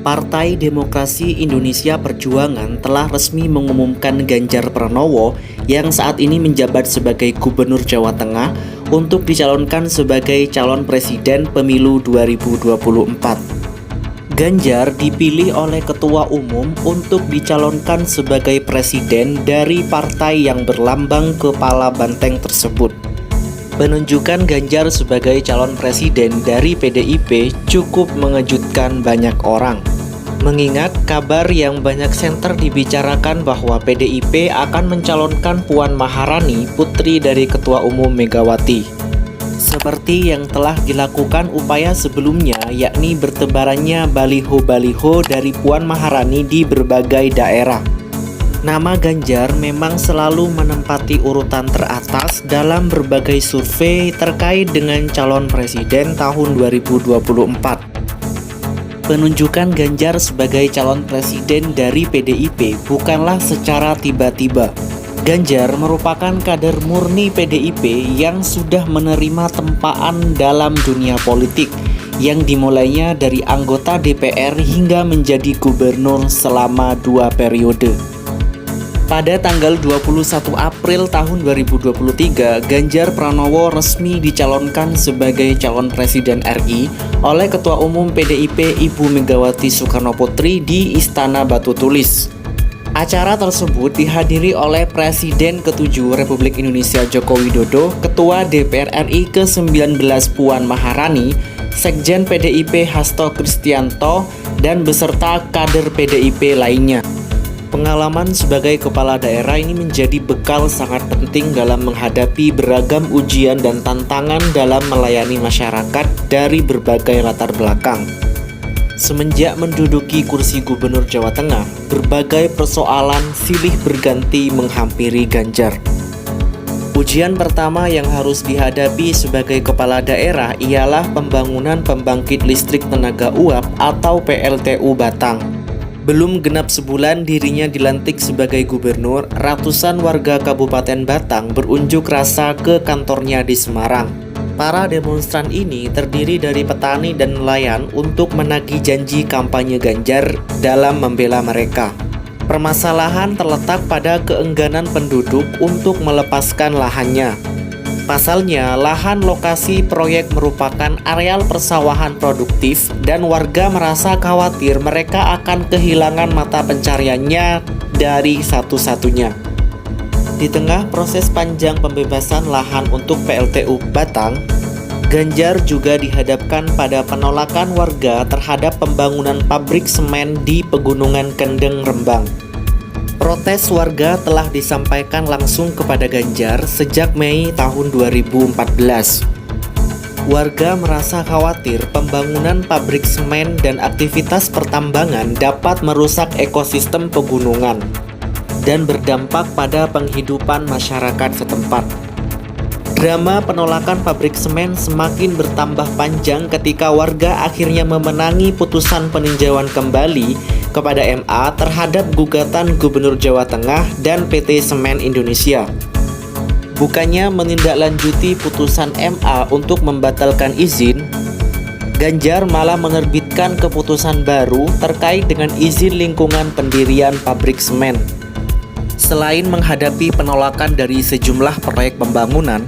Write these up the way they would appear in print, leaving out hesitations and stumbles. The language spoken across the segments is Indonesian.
Partai Demokrasi Indonesia Perjuangan telah resmi mengumumkan Ganjar Pranowo yang saat ini menjabat sebagai Gubernur Jawa Tengah untuk dicalonkan sebagai calon presiden pemilu 2024. Ganjar dipilih oleh Ketua Umum untuk dicalonkan sebagai presiden dari partai yang berlambang kepala banteng tersebut. Penunjukan Ganjar sebagai calon presiden dari PDIP cukup mengejutkan banyak orang. Mengingat kabar yang banyak senter dibicarakan bahwa PDIP akan mencalonkan Puan Maharani, putri dari Ketua Umum Megawati. Seperti yang telah dilakukan upaya sebelumnya, yakni bertebarannya baliho-baliho dari Puan Maharani di berbagai daerah. Nama Ganjar memang selalu menempati urutan teratas dalam berbagai survei terkait dengan calon presiden tahun 2024. Penunjukan Ganjar sebagai calon presiden dari PDIP bukanlah secara tiba-tiba. Ganjar merupakan kader murni PDIP yang sudah menerima tempaan dalam dunia politik, yang dimulainya dari anggota DPR hingga menjadi gubernur selama 2 periode. Pada tanggal 21 April tahun 2023, Ganjar Pranowo resmi dicalonkan sebagai calon presiden RI oleh Ketua Umum PDIP Ibu Megawati Soekarnoputri di Istana Batu Tulis. Acara tersebut dihadiri oleh Presiden ke-7 Republik Indonesia Joko Widodo, Ketua DPR RI ke-19 Puan Maharani, Sekjen PDIP Hasto Kristianto, dan beserta kader PDIP lainnya. Pengalaman sebagai kepala daerah ini menjadi bekal sangat penting dalam menghadapi beragam ujian dan tantangan dalam melayani masyarakat dari berbagai latar belakang. Semenjak menduduki kursi Gubernur Jawa Tengah, berbagai persoalan silih berganti menghampiri Ganjar. Ujian pertama yang harus dihadapi sebagai kepala daerah ialah pembangunan pembangkit listrik tenaga uap atau PLTU Batang. Belum genap sebulan dirinya dilantik sebagai gubernur, ratusan warga Kabupaten Batang berunjuk rasa ke kantornya di Semarang. Para demonstran ini terdiri dari petani dan nelayan untuk menagih janji kampanye Ganjar dalam membela mereka. Permasalahan terletak pada keengganan penduduk untuk melepaskan lahannya. Pasalnya, lahan lokasi proyek merupakan areal persawahan produktif dan warga merasa khawatir mereka akan kehilangan mata pencariannya dari satu-satunya. Di tengah proses panjang pembebasan lahan untuk PLTU Batang, Ganjar juga dihadapkan pada penolakan warga terhadap pembangunan pabrik semen di Pegunungan Kendeng, Rembang. Protes warga telah disampaikan langsung kepada Ganjar sejak Mei tahun 2014. Warga merasa khawatir pembangunan pabrik semen dan aktivitas pertambangan dapat merusak ekosistem pegunungan dan berdampak pada penghidupan masyarakat setempat. Drama penolakan pabrik semen semakin bertambah panjang ketika warga akhirnya memenangi putusan peninjauan kembali kepada MA terhadap gugatan Gubernur Jawa Tengah dan PT Semen Indonesia. Bukannya menindaklanjuti putusan MA untuk membatalkan izin, Ganjar malah menerbitkan keputusan baru terkait dengan izin lingkungan pendirian pabrik semen. Selain menghadapi penolakan dari sejumlah proyek pembangunan,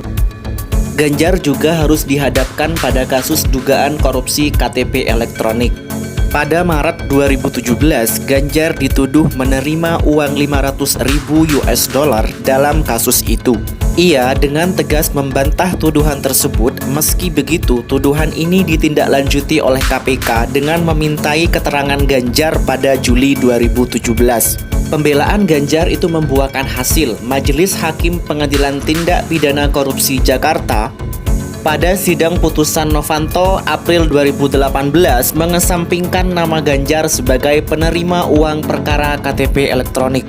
Ganjar juga harus dihadapkan pada kasus dugaan korupsi KTP elektronik. Pada Maret 2017, Ganjar dituduh menerima uang 500.000 US dollar dalam kasus itu. Ia dengan tegas membantah tuduhan tersebut, meski begitu tuduhan ini ditindaklanjuti oleh KPK dengan memintai keterangan Ganjar pada Juli 2017. Pembelaan Ganjar itu membuahkan hasil. Majelis Hakim Pengadilan Tindak Pidana Korupsi Jakarta pada sidang putusan Novanto April 2018 mengesampingkan nama Ganjar sebagai penerima uang perkara KTP elektronik.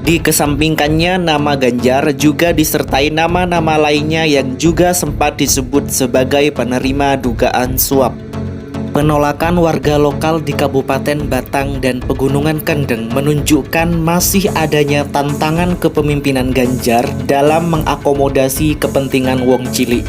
Dikesampingkannya nama Ganjar juga disertai nama-nama lainnya yang juga sempat disebut sebagai penerima dugaan suap. Penolakan warga lokal di Kabupaten Batang dan Pegunungan Kendeng menunjukkan masih adanya tantangan kepemimpinan Ganjar dalam mengakomodasi kepentingan wong cilik.